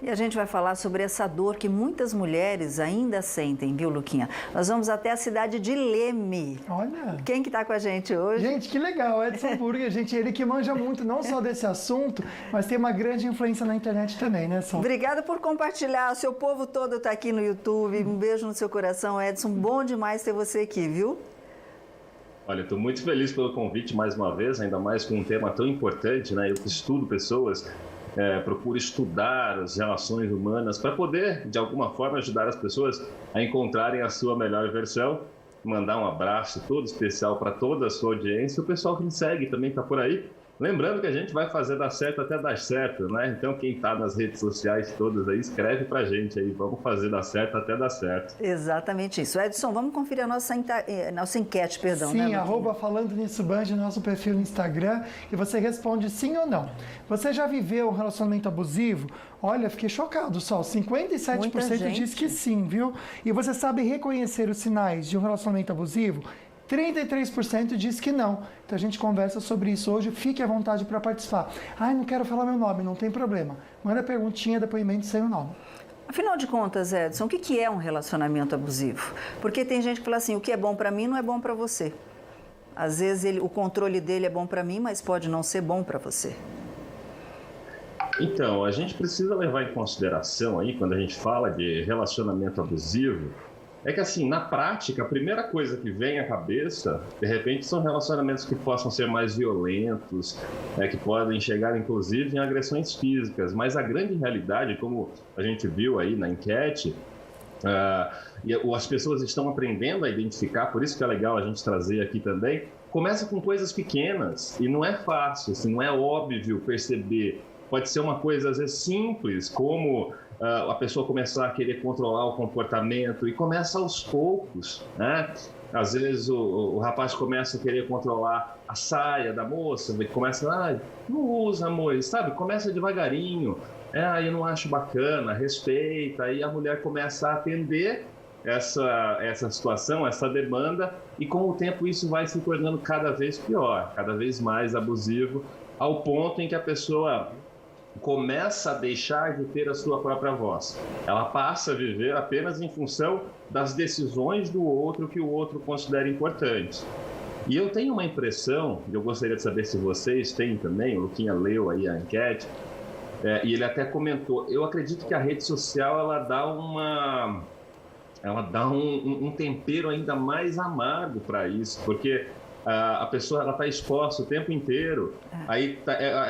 E a gente vai falar sobre essa dor que muitas mulheres ainda sentem, viu, Luquinha? Nós vamos até a cidade de Leme. Olha! Quem que está com a gente hoje? Gente, que legal, Edson Burger, gente, ele que manja muito, não só desse assunto, mas tem uma grande influência na internet também, né, Som? Obrigada por compartilhar, o seu povo todo está aqui no YouTube, um beijo no seu coração, Edson, bom demais ter você aqui, viu? Olha, estou muito feliz pelo convite mais uma vez, ainda mais com um tema tão importante, né? Eu que estudo pessoas, procuro estudar as relações humanas para poder, de alguma forma, ajudar as pessoas a encontrarem a sua melhor versão. Mandar um abraço todo especial para toda a sua audiência, o pessoal que me segue também está por aí. Lembrando que a gente vai fazer dar certo até dar certo, né? Então quem está nas redes sociais todas aí, escreve pra gente aí, vamos fazer dar certo até dar certo. Exatamente isso. Edson, vamos conferir a nossa enquete, perdão. Sim, né, @falando nisso Band, nosso perfil no Instagram, e você responde sim ou não. Você já viveu um relacionamento abusivo? Olha, fiquei chocado, Sol, 57% diz que sim, viu? E você sabe reconhecer os sinais de um relacionamento abusivo? 33% diz que não. Então a gente conversa sobre isso hoje. Fique à vontade para participar. Ai, não quero falar meu nome, não tem problema. Manda perguntinha, depoimento sem o nome. Afinal de contas, Edson, o que é um relacionamento abusivo? Porque tem gente que fala assim, o que é bom para mim não é bom para você. Às vezes o controle dele é bom para mim, mas pode não ser bom para você. Então, a gente precisa levar em consideração aí, quando a gente fala de relacionamento abusivo, é que assim, na prática, a primeira coisa que vem à cabeça, de repente, são relacionamentos que possam ser mais violentos, que podem chegar, inclusive, em agressões físicas. Mas a grande realidade, como a gente viu aí na enquete, e as pessoas estão aprendendo a identificar, por isso que é legal a gente trazer aqui também, começa com coisas pequenas, e não é fácil, assim, não é óbvio perceber. Pode ser uma coisa, às vezes, simples, como a pessoa começar a querer controlar o comportamento, e começa aos poucos, né? Às vezes o rapaz começa a querer controlar a saia da moça, começa, não usa, amor, sabe? Começa devagarinho, eu não acho bacana, respeita, aí a mulher começa a atender essa situação, essa demanda, e com o tempo isso vai se tornando cada vez pior, cada vez mais abusivo, ao ponto em que a pessoa começa a deixar de ter a sua própria voz. Ela passa a viver apenas em função das decisões do outro que o outro considera importantes. E eu tenho uma impressão, e eu gostaria de saber se vocês têm também, o Luquinha leu aí a enquete, e ele até comentou, eu acredito que a rede social ela dá um tempero ainda mais amargo para isso, porque a pessoa está exposta o tempo inteiro, aí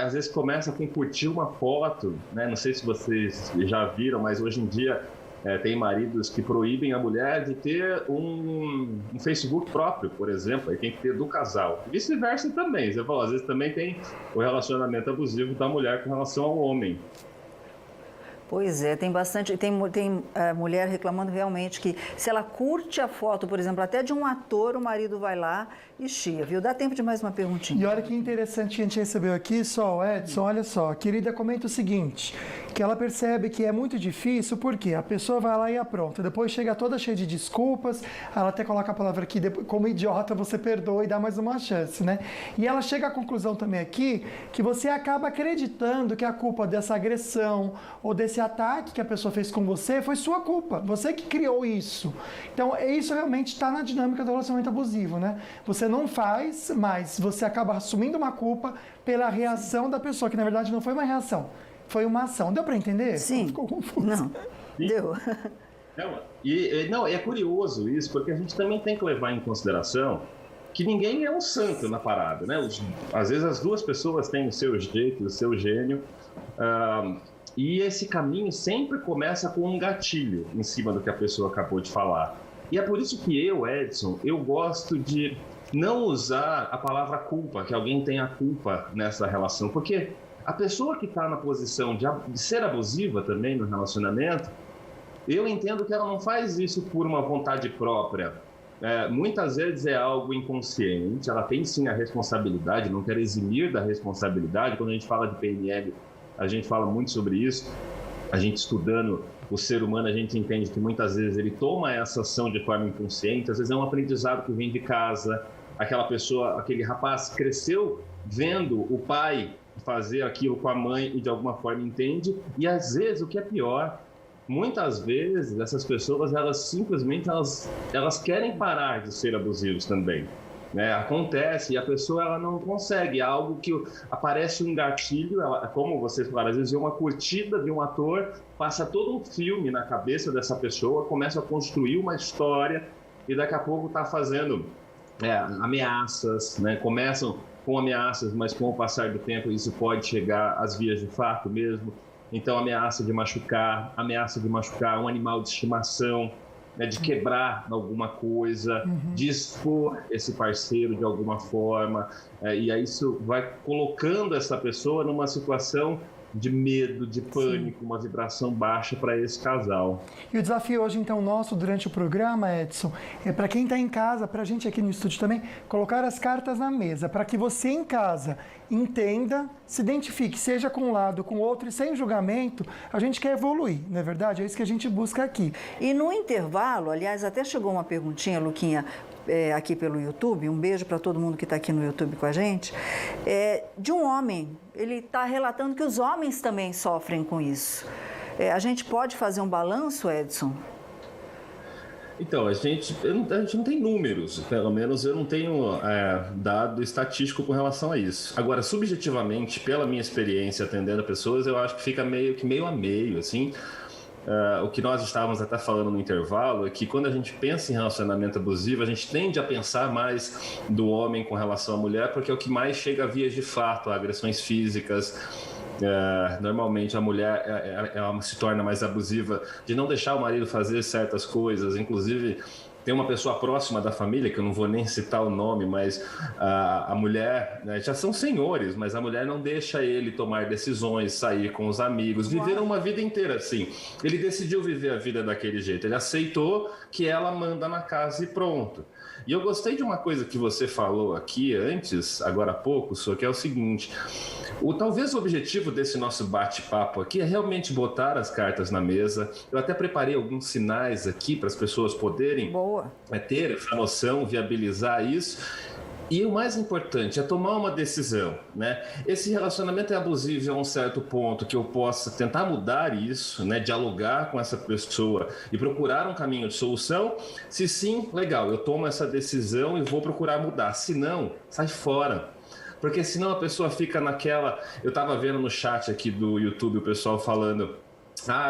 às vezes começa com curtir uma foto, né? Não sei se vocês já viram, mas hoje em dia tem maridos que proíbem a mulher de ter um Facebook próprio, por exemplo, aí tem que ter do casal. Vice-versa também, você falou, às vezes também tem o relacionamento abusivo da mulher com relação ao homem. Pois é, tem bastante, tem mulher reclamando realmente que se ela curte a foto, por exemplo, até de um ator, o marido vai lá e chia, viu? Dá tempo de mais uma perguntinha. E olha que interessante que a gente recebeu aqui, Sol, Edson, olha só, a querida comenta o seguinte, que ela percebe que é muito difícil, porque a pessoa vai lá e apronta, depois chega toda cheia de desculpas, ela até coloca a palavra aqui, como idiota você perdoa e dá mais uma chance, né? E ela chega à conclusão também aqui, que você acaba acreditando que a culpa dessa agressão ou desse ataque que a pessoa fez com você foi sua culpa, você que criou isso. Então, isso realmente está na dinâmica do relacionamento abusivo, né? Você não faz, mas você acaba assumindo uma culpa pela reação da pessoa, que na verdade não foi uma reação, foi uma ação. Deu para entender? Sim. Ficou confuso. Não, deu. Não, é curioso isso, porque a gente também tem que levar em consideração que ninguém é um santo na parada, né? Às vezes as duas pessoas têm o seu jeito, o seu gênio, e esse caminho sempre começa com um gatilho em cima do que a pessoa acabou de falar. E é por isso que eu, Edson, eu gosto de não usar a palavra culpa, que alguém tenha culpa nessa relação, porque a pessoa que está na posição de ser abusiva também no relacionamento, eu entendo que ela não faz isso por uma vontade própria. Muitas vezes é algo inconsciente, ela tem sim a responsabilidade, não quero eximir da responsabilidade. Quando a gente fala de PNL, a gente fala muito sobre isso. A gente estudando o ser humano, a gente entende que muitas vezes ele toma essa ação de forma inconsciente, às vezes é um aprendizado que vem de casa, aquela pessoa, aquele rapaz cresceu vendo o pai fazer aquilo com a mãe e de alguma forma entende. E às vezes, o que é pior, muitas vezes essas pessoas, elas simplesmente elas querem parar de ser abusivos também. Né? Acontece e a pessoa ela não consegue, é algo que aparece um gatilho, como vocês falaram, às vezes é uma curtida de um ator, passa todo um filme na cabeça dessa pessoa, começa a construir uma história e daqui a pouco está fazendo ameaças, né? Começam com ameaças, mas com o passar do tempo isso pode chegar às vias de fato mesmo. Então, ameaça de machucar um animal de estimação, né, de quebrar alguma coisa, de expor esse parceiro de alguma forma. E aí isso vai colocando essa pessoa numa situação de medo, de pânico, sim, uma vibração baixa para esse casal. E o desafio hoje, então, nosso durante o programa, Edson, é para quem está em casa, para a gente aqui no estúdio também, colocar as cartas na mesa, para que você em casa entenda, se identifique, seja com um lado, com o outro, e sem julgamento, a gente quer evoluir, não é verdade? É isso que a gente busca aqui. E no intervalo, aliás, até chegou uma perguntinha, Luquinha, aqui pelo YouTube, um beijo para todo mundo que está aqui no YouTube com a gente, de um homem. Ele está relatando que os homens também sofrem com isso. A gente pode fazer um balanço, Edson? Então, a gente não tem números, pelo menos eu não tenho dado estatístico com relação a isso. Agora, subjetivamente, pela minha experiência atendendo pessoas, eu acho que fica meio a meio, assim. O que nós estávamos até falando no intervalo é que quando a gente pensa em relacionamento abusivo, a gente tende a pensar mais do homem com relação à mulher, porque é o que mais chega a vias de fato, agressões físicas. Normalmente a mulher ela se torna mais abusiva de não deixar o marido fazer certas coisas, inclusive tem uma pessoa próxima da família, que eu não vou nem citar o nome, mas a mulher, né, já são senhores, mas a mulher não deixa ele tomar decisões, sair com os amigos, viveram uma vida inteira assim. Ele decidiu viver a vida daquele jeito, ele aceitou que ela manda na casa e pronto. E eu gostei de uma coisa que você falou aqui antes, agora há pouco, só que é o seguinte: talvez o objetivo desse nosso bate-papo aqui é realmente botar as cartas na mesa. Eu até preparei alguns sinais aqui para as pessoas poderem ter essa noção, viabilizar isso. E o mais importante é tomar uma decisão, né? Esse relacionamento é abusivo a um certo ponto que eu possa tentar mudar isso, né? Dialogar com essa pessoa e procurar um caminho de solução. Se sim, legal, eu tomo essa decisão e vou procurar mudar. Se não, sai fora. Porque senão a pessoa fica naquela... Eu estava vendo no chat aqui do YouTube o pessoal falando...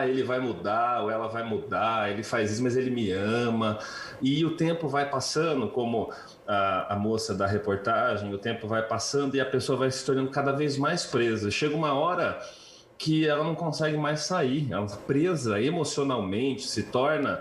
ele vai mudar ou ela vai mudar, ele faz isso, mas ele me ama. E o tempo vai passando, como a moça da reportagem, o tempo vai passando e a pessoa vai se tornando cada vez mais presa. Chega uma hora que ela não consegue mais sair, ela é presa emocionalmente, se torna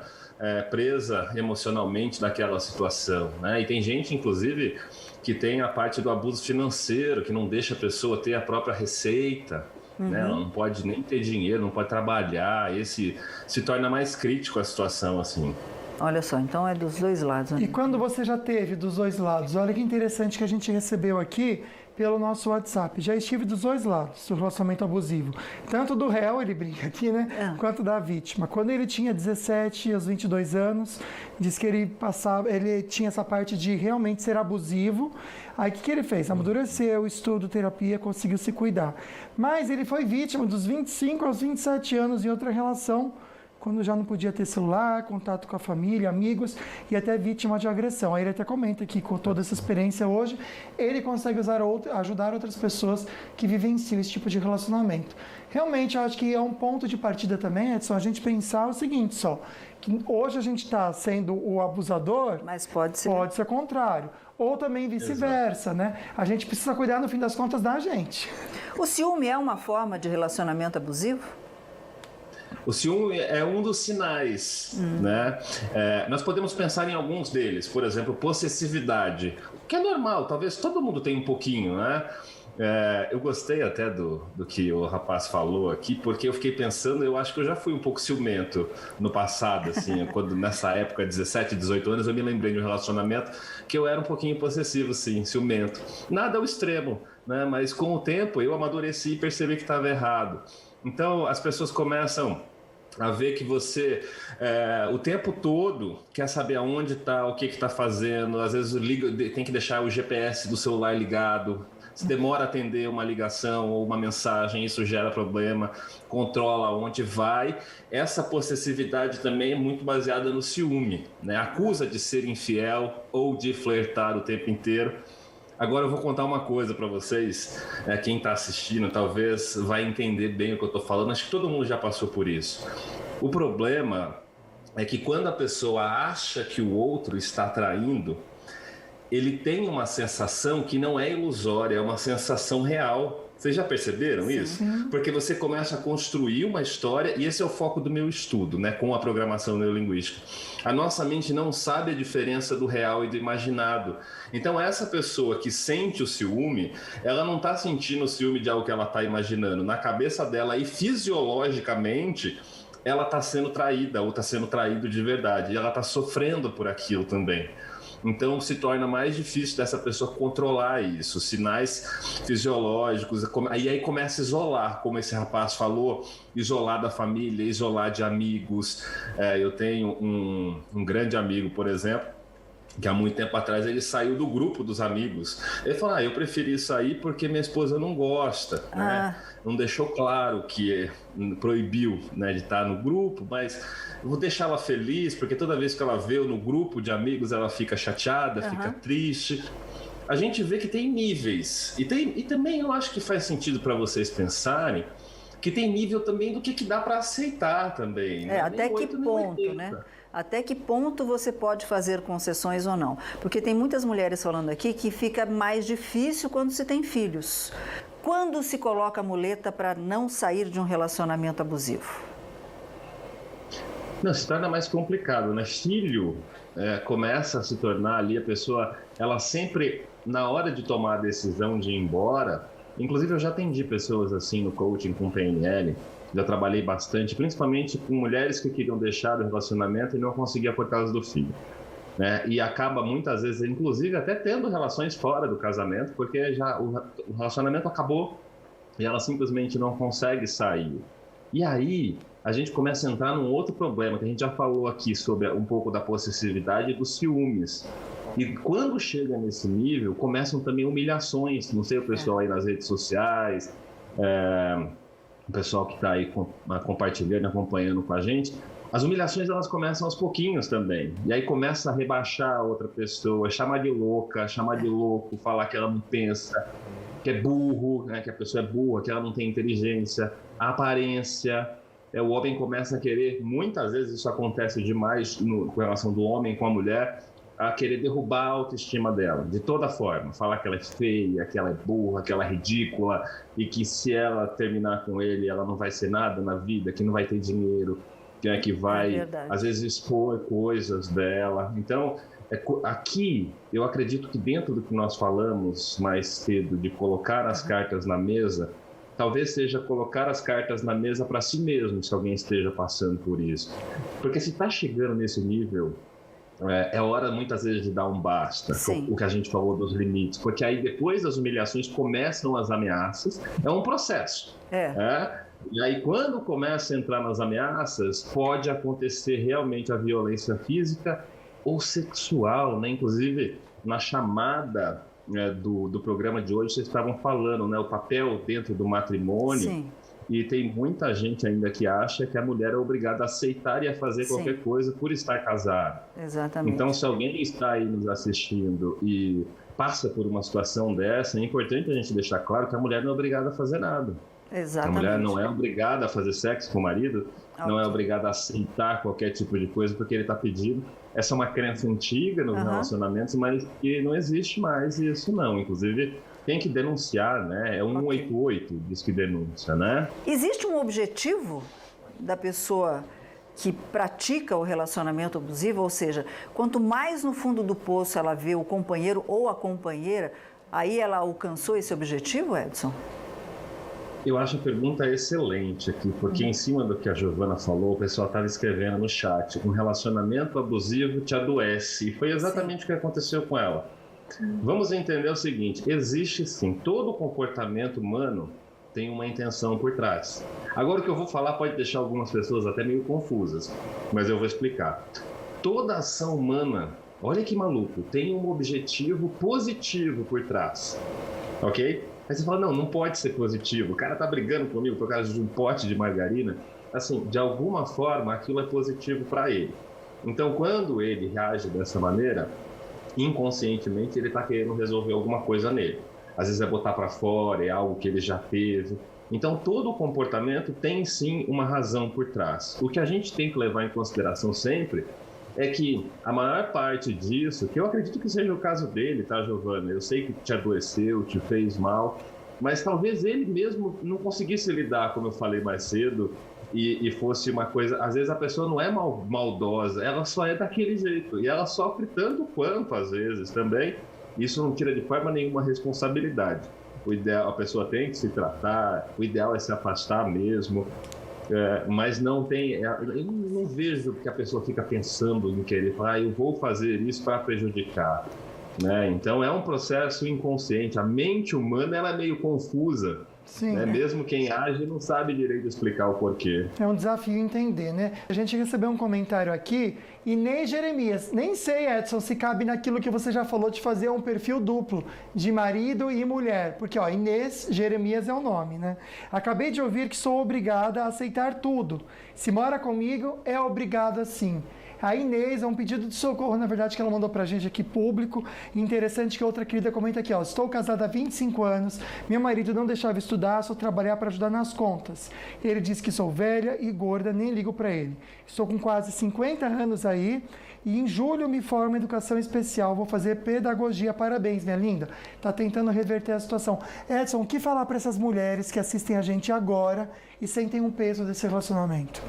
presa emocionalmente daquela situação, né? E tem gente, inclusive, que tem a parte do abuso financeiro, que não deixa a pessoa ter a própria receita. Né? Ela não pode nem ter dinheiro, não pode trabalhar, esse se torna mais crítico a situação, assim. Olha só, então é dos dois lados. Né? E quando você já teve dos dois lados, olha que interessante que a gente recebeu aqui pelo nosso WhatsApp. Já estive dos dois lados do relacionamento abusivo. Tanto do réu, ele brinca aqui, né? Quanto da vítima. Quando ele tinha 17 aos 22 anos, diz que ele tinha essa parte de realmente ser abusivo. Aí o que ele fez? Amadureceu, estudo, terapia, conseguiu se cuidar. Mas ele foi vítima dos 25 aos 27 anos em outra relação, quando já não podia ter celular, contato com a família, amigos e até vítima de agressão. Aí ele até comenta que com toda essa experiência hoje, ele consegue ajudar outras pessoas que vivenciam esse tipo de relacionamento. Realmente, eu acho que é um ponto de partida também, Edson, a gente pensar o seguinte só, que hoje a gente está sendo o abusador, mas pode ser o contrário. Ou também vice-versa, né? A gente precisa cuidar, no fim das contas, da gente. O ciúme é uma forma de relacionamento abusivo? O ciúme é um dos sinais, né? Nós podemos pensar em alguns deles, por exemplo, possessividade, que é normal, talvez todo mundo tenha um pouquinho, né? Eu gostei até do que o rapaz falou aqui, porque eu fiquei pensando, eu acho que eu já fui um pouco ciumento no passado, assim, quando nessa época, 17, 18 anos, eu me lembrei de um relacionamento que eu era um pouquinho possessivo, sim, ciumento. Nada ao extremo, né? Mas com o tempo eu amadureci e percebi que estava errado. Então as pessoas começam a ver que você o tempo todo quer saber aonde está, o que está fazendo, às vezes tem que deixar o GPS do celular ligado, se demora a atender uma ligação ou uma mensagem, isso gera problema, controla onde vai. Essa possessividade também é muito baseada no ciúme, né? Acusa de ser infiel ou de flertar o tempo inteiro. Agora eu vou contar uma coisa para vocês, quem está assistindo talvez vai entender bem o que eu estou falando, acho que todo mundo já passou por isso. O problema é que quando a pessoa acha que o outro está traindo, ele tem uma sensação que não é ilusória, é uma sensação real. Vocês já perceberam isso? Porque você começa a construir uma história, e esse é o foco do meu estudo, né, com a programação neurolinguística. A nossa mente não sabe a diferença do real e do imaginado. Então, essa pessoa que sente o ciúme, ela não está sentindo o ciúme de algo que ela está imaginando. Na cabeça dela e fisiologicamente, ela está sendo traída ou está sendo traído de verdade. E ela está sofrendo por aquilo também. Então, se torna mais difícil dessa pessoa controlar isso, sinais fisiológicos, e aí começa a isolar, como esse rapaz falou, isolar da família, isolar de amigos. Eu tenho um grande amigo, por exemplo, que há muito tempo atrás ele saiu do grupo dos amigos. Ele falou, eu preferi sair porque minha esposa não gosta, né? Não deixou claro que proibiu, né, de estar no grupo, mas eu vou deixar ela feliz, porque toda vez que ela vê eu no grupo de amigos, ela fica chateada, fica triste. A gente vê que tem níveis, e também eu acho que faz sentido para vocês pensarem que tem nível também do que dá para aceitar também. Né? Até que ponto, né? Até que ponto você pode fazer concessões ou não? Porque tem muitas mulheres falando aqui que fica mais difícil quando se tem filhos. Quando se coloca a muleta para não sair de um relacionamento abusivo? Não, se torna mais complicado, né? Filho começa a se tornar ali a pessoa, ela sempre, na hora de tomar a decisão de ir embora, inclusive eu já atendi pessoas assim no coaching com PNL, já trabalhei bastante, principalmente com mulheres que queriam deixar o relacionamento e não conseguiam por causa do filho. Né? E acaba muitas vezes, inclusive, até tendo relações fora do casamento, porque já o relacionamento acabou e ela simplesmente não consegue sair. E aí a gente começa a entrar num outro problema, que a gente já falou aqui sobre um pouco da possessividade e dos ciúmes. E quando chega nesse nível, começam também humilhações. Não sei, o pessoal aí nas redes sociais, o pessoal que está aí compartilhando, acompanhando com a gente, as humilhações elas começam aos pouquinhos também. E aí começa a rebaixar a outra pessoa, chamar de louca, chamar de louco, falar que ela não pensa, que é burro, né, que a pessoa é burra, que ela não tem inteligência, a aparência. O homem começa a querer, muitas vezes isso acontece demais com relação do homem com a mulher, a querer derrubar a autoestima dela, de toda forma. Falar que ela é feia, que ela é burra, que ela é ridícula, e que se ela terminar com ele, ela não vai ser nada na vida, que não vai ter dinheiro, que vai, às vezes, expor coisas dela. Então, aqui, eu acredito que dentro do que nós falamos mais cedo, de colocar as cartas na mesa, talvez seja colocar as cartas na mesa para si mesmo, se alguém esteja passando por isso. Porque se está chegando nesse nível, é hora muitas vezes de dar um basta, o que a gente falou dos limites, porque aí depois das humilhações começam as ameaças, é um processo. E aí quando começa a entrar nas ameaças, pode acontecer realmente a violência física ou sexual, né? Inclusive na chamada do programa de hoje, vocês estavam falando, né, o papel dentro do matrimônio. Sim. E tem muita gente ainda que acha que a mulher é obrigada a aceitar e a fazer qualquer coisa por estar casada. Exatamente. Então, se alguém está aí nos assistindo e passa por uma situação dessa, é importante a gente deixar claro que a mulher não é obrigada a fazer nada. Exatamente. A mulher não é obrigada a fazer sexo com o marido, não é obrigada a aceitar qualquer tipo de coisa porque ele está pedindo. Essa é uma crença antiga nos relacionamentos, mas que não existe mais isso não. Inclusive, tem que denunciar, né? É 188, diz que denúncia, né? Existe um objetivo da pessoa que pratica o relacionamento abusivo? Ou seja, quanto mais no fundo do poço ela vê o companheiro ou a companheira, aí ela alcançou esse objetivo, Edson? Eu acho a pergunta excelente aqui, porque em cima do que a Giovana falou, o pessoal estava escrevendo no chat, um relacionamento abusivo te adoece, e foi exatamente o que aconteceu com ela. Vamos entender o seguinte, existe sim, todo comportamento humano tem uma intenção por trás. Agora o que eu vou falar pode deixar algumas pessoas até meio confusas, mas eu vou explicar. Toda ação humana, olha que maluco, tem um objetivo positivo por trás. ok? Aí você fala, não pode ser positivo, o cara tá brigando comigo por causa de um pote de margarina. Assim, de alguma forma, aquilo é positivo para ele. Então, quando ele reage dessa maneira, inconscientemente ele está querendo resolver alguma coisa nele. Às vezes é botar para fora, é algo que ele já teve. Então, todo o comportamento tem sim uma razão por trás. O que a gente tem que levar em consideração sempre é que a maior parte disso, que eu acredito que seja o caso dele, tá, Giovana? Eu sei que te adoeceu, te fez mal, mas talvez ele mesmo não conseguisse lidar, como eu falei mais cedo, e fosse uma coisa... Às vezes a pessoa não é maldosa, ela só é daquele jeito. E ela sofre tanto quanto, às vezes, também. Isso não tira de forma nenhuma responsabilidade. O ideal, a pessoa tem que se tratar, o ideal é se afastar mesmo. Mas não tem... eu não vejo que a pessoa fica pensando em querer falar, eu vou fazer isso para prejudicar. Né? Então é um processo inconsciente. A mente humana ela é meio confusa. Sim, né? Mesmo quem age não sabe direito explicar o porquê. É um desafio entender, né? A gente recebeu um comentário aqui, Inês Jeremias. Nem sei, Edson, se cabe naquilo que você já falou de fazer um perfil duplo de marido e mulher. Porque, ó, Inês Jeremias é o nome, né? Acabei de ouvir que sou obrigada a aceitar tudo. Se mora comigo, é obrigada sim. A Inês é um pedido de socorro, na verdade, que ela mandou pra gente aqui público. Interessante que outra querida comenta aqui, ó. Estou casada há 25 anos, meu marido não deixava estudar, só trabalhar para ajudar nas contas. Ele diz que sou velha e gorda, nem ligo para ele. Estou com quase 50 anos aí e em julho me formo em educação especial. Vou fazer pedagogia. Parabéns, minha linda. Tá tentando reverter a situação. Edson, o que falar para essas mulheres que assistem a gente agora e sentem um peso desse relacionamento?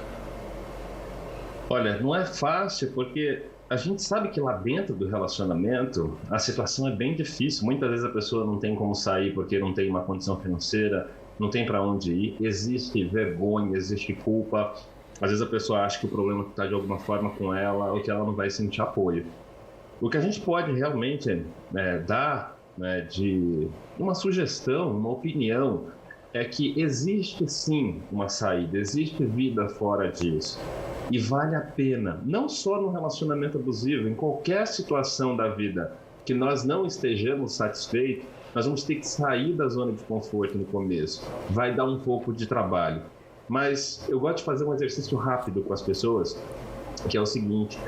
Olha, não é fácil porque a gente sabe que lá dentro do relacionamento a situação é bem difícil. Muitas vezes a pessoa não tem como sair porque não tem uma condição financeira, não tem para onde ir. Existe vergonha, existe culpa. Às vezes a pessoa acha que o problema está de alguma forma com ela ou que ela não vai sentir apoio. O que a gente pode realmente dar de uma sugestão, uma opinião, é que existe sim uma saída, existe vida fora disso. E vale a pena, não só no relacionamento abusivo, em qualquer situação da vida que nós não estejamos satisfeitos, nós vamos ter que sair da zona de conforto no começo. Vai dar um pouco de trabalho. Mas eu gosto de fazer um exercício rápido com as pessoas, que é o seguinte: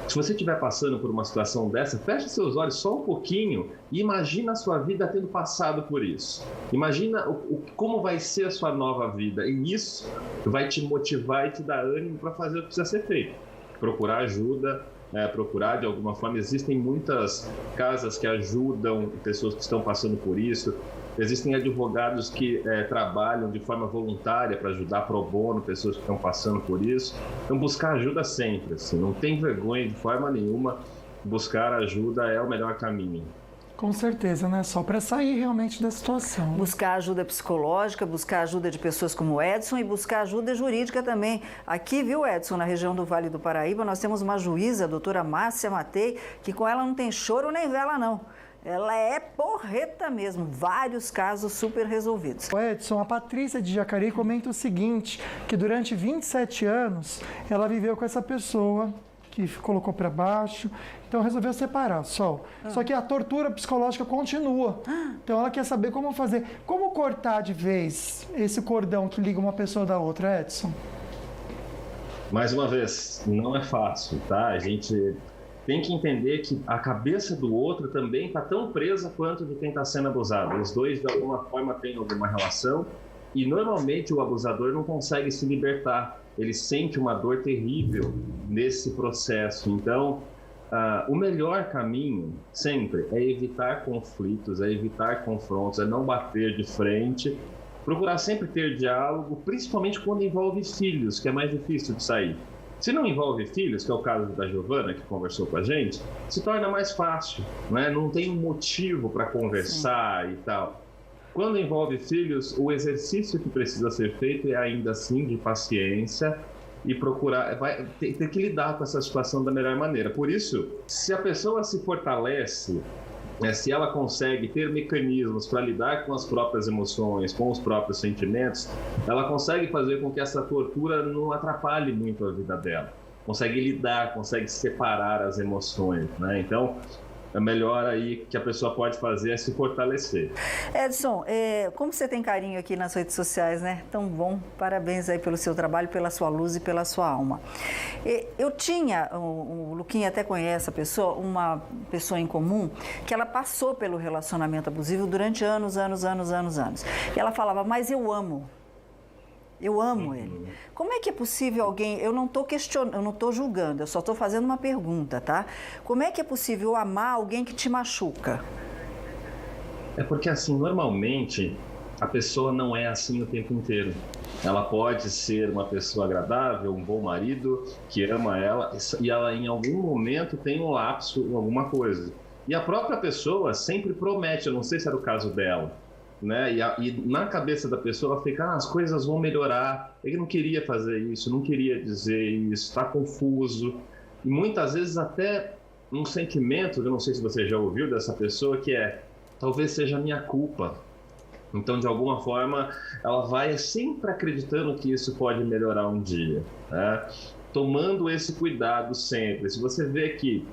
se você estiver passando por uma situação dessa, feche seus olhos só um pouquinho e imagina a sua vida tendo passado por isso. Imagina como vai ser a sua nova vida, e isso vai te motivar e te dar ânimo para fazer o que precisa ser feito. Procurar ajuda, procurar de alguma forma. Existem muitas casas que ajudam pessoas que estão passando por isso. Existem advogados que trabalham de forma voluntária para ajudar pro bono pessoas que estão passando por isso. Então, buscar ajuda sempre, assim, não tem vergonha de forma nenhuma. Buscar ajuda é o melhor caminho. Com certeza, né? Só para sair realmente da situação. Buscar ajuda psicológica, buscar ajuda de pessoas como o Edson e buscar ajuda jurídica também. Aqui, viu, Edson, na região do Vale do Paraíba, nós temos uma juíza, a doutora Márcia Matei, que com ela não tem choro nem vela, não. Ela é porreta mesmo, vários casos super resolvidos. Edson, a Patrícia de Jacareí comenta o seguinte, que durante 27 anos ela viveu com essa pessoa que colocou para baixo, então resolveu separar, Só que a tortura psicológica continua. Então ela quer saber como fazer, como cortar de vez esse cordão que liga uma pessoa da outra, Edson? Mais uma vez, não é fácil, tá? A gente tem que entender que a cabeça do outro também está tão presa quanto de quem está sendo abusado. Os dois, de alguma forma, têm alguma relação e, normalmente, o abusador não consegue se libertar. Ele sente uma dor terrível nesse processo. Então, o melhor caminho, sempre, é evitar conflitos, é evitar confrontos, é não bater de frente, procurar sempre ter diálogo, principalmente quando envolve filhos, que é mais difícil de sair. Se não envolve filhos, que é o caso da Giovana, que conversou com a gente, se torna mais fácil, né? Não tem um motivo para conversar. Sim. E tal. Quando envolve filhos, o exercício que precisa ser feito é ainda assim de paciência e procurar, ter que lidar com essa situação da melhor maneira. Por isso, se a pessoa se fortalece, se ela consegue ter mecanismos para lidar com as próprias emoções, com os próprios sentimentos, ela consegue fazer com que essa tortura não atrapalhe muito a vida dela. Consegue lidar, consegue separar as emoções, né? Então, melhor aí que a pessoa pode fazer é se fortalecer. Edson, como você tem carinho aqui nas redes sociais, né? Tão bom, parabéns aí pelo seu trabalho, pela sua luz e pela sua alma. Eu tinha, o Luquinha até conhece a pessoa, uma pessoa em comum, que ela passou pelo relacionamento abusivo durante anos. E ela falava, mas eu amo ele. Como é que é possível alguém, eu não estou questionando, eu não estou julgando, eu só estou fazendo uma pergunta, tá? Como é que é possível amar alguém que te machuca? É porque assim, normalmente a pessoa não é assim o tempo inteiro. Ela pode ser uma pessoa agradável, um bom marido, que ama ela, e ela em algum momento tem um lapso em alguma coisa. E a própria pessoa sempre promete, eu não sei se era o caso dela, né? E na cabeça da pessoa ela fica, as coisas vão melhorar, ele não queria fazer isso, não queria dizer isso, está confuso. E muitas vezes até um sentimento, eu não sei se você já ouviu dessa pessoa, que é, talvez seja minha culpa. Então, de alguma forma, ela vai sempre acreditando que isso pode melhorar um dia, né? Tomando esse cuidado sempre. Se você vê que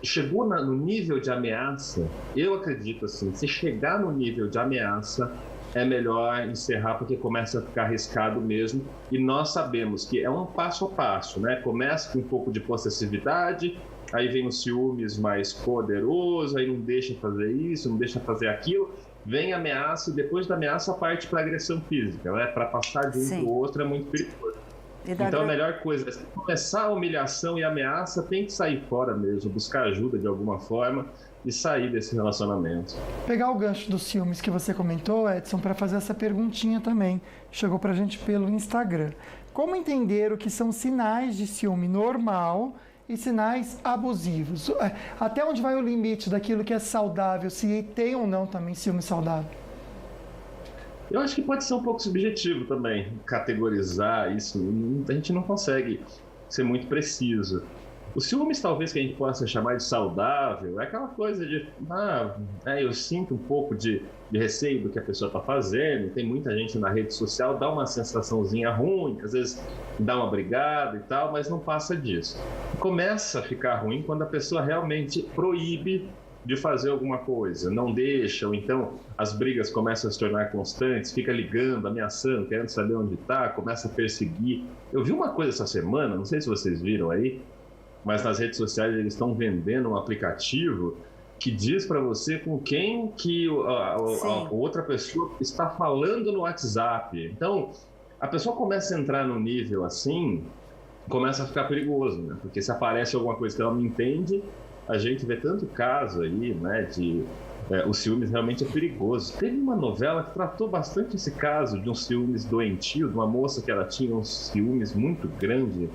chegou no nível de ameaça, eu acredito assim, se chegar no nível de ameaça, é melhor encerrar porque começa a ficar arriscado mesmo. E nós sabemos que é um passo a passo, né? Começa com um pouco de possessividade, aí vem o ciúmes mais poderoso, aí não deixa fazer isso, não deixa fazer aquilo, vem a ameaça e depois da ameaça parte para agressão física, né? Para passar de um para o outro é muito perigoso. Então a melhor coisa é começar a humilhação e a ameaça, tem que sair fora mesmo, buscar ajuda de alguma forma e sair desse relacionamento. Pegar o gancho dos ciúmes que você comentou, Edson, para fazer essa perguntinha também. Chegou pra gente pelo Instagram. Como entender o que são sinais de ciúme normal e sinais abusivos? Até onde vai o limite daquilo que é saudável, se tem ou não também ciúme saudável? Eu acho que pode ser um pouco subjetivo também, categorizar isso. A gente não consegue ser muito preciso. Os ciúmes, talvez, que a gente possa chamar de saudável, é aquela coisa de, eu sinto um pouco de receio do que a pessoa está fazendo. Tem muita gente na rede social, dá uma sensaçãozinha ruim, às vezes dá uma brigada e tal, mas não passa disso. Começa a ficar ruim quando a pessoa realmente proíbe de fazer alguma coisa, não deixa, ou então as brigas começam a se tornar constantes, fica ligando, ameaçando, querendo saber onde está, começa a perseguir. Eu vi uma coisa essa semana, não sei se vocês viram aí, mas nas redes sociais eles estão vendendo um aplicativo que diz para você com quem que a outra pessoa está falando no WhatsApp. Então, a pessoa começa a entrar no nível assim, começa a ficar perigoso, né? Porque se aparece alguma coisa que ela não entende, a gente vê tanto caso aí, né, o ciúmes realmente é perigoso. Teve uma novela que tratou bastante esse caso de um ciúmes doentio, de uma moça que ela tinha um ciúmes muito grande.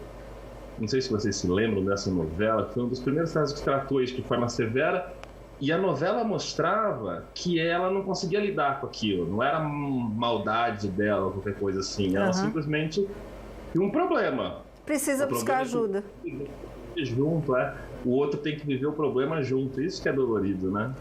Não sei se vocês se lembram dessa novela, foi um dos primeiros casos que tratou isso de forma severa. E a novela mostrava que ela não conseguia lidar com aquilo, não era maldade dela ou qualquer coisa assim, ela simplesmente tinha um problema. Precisa buscar ajuda. Junto, o outro tem que viver o problema junto, isso que é dolorido, né?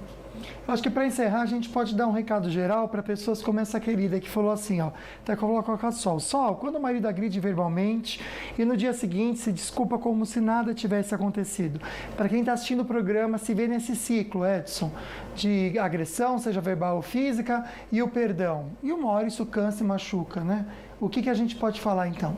Acho que para encerrar a gente pode dar um recado geral para pessoas como essa querida que falou assim, até colocou com a Sol, quando o marido agride verbalmente e no dia seguinte se desculpa como se nada tivesse acontecido. Para quem está assistindo o programa, se vê nesse ciclo, Edson, de agressão, seja verbal ou física, e o perdão. E uma hora isso cansa e machuca, né? O que a gente pode falar então?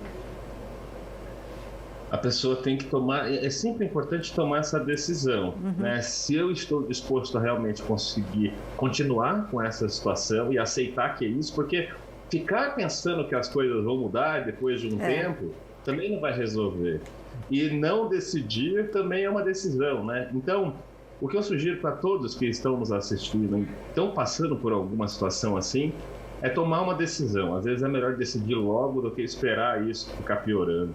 A pessoa tem que tomar, é sempre importante tomar essa decisão, né? Se eu estou disposto a realmente conseguir continuar com essa situação e aceitar que é isso, porque ficar pensando que as coisas vão mudar depois de um tempo também não vai resolver. E não decidir também é uma decisão, né? Então, o que eu sugiro para todos que estão nos assistindo e estão passando por alguma situação assim, é tomar uma decisão. Às vezes é melhor decidir logo do que esperar isso ficar piorando.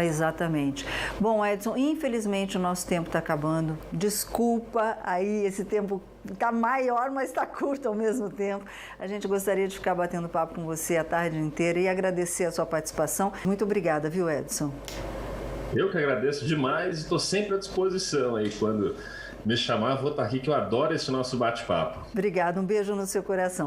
Exatamente. Bom, Edson, infelizmente o nosso tempo está acabando. Desculpa aí, esse tempo está maior, mas está curto ao mesmo tempo. A gente gostaria de ficar batendo papo com você a tarde inteira e agradecer a sua participação. Muito obrigada, viu, Edson? Eu que agradeço demais e estou sempre à disposição aí. Quando me chamar, vou estar aqui, que eu adoro esse nosso bate-papo. Obrigada, um beijo no seu coração.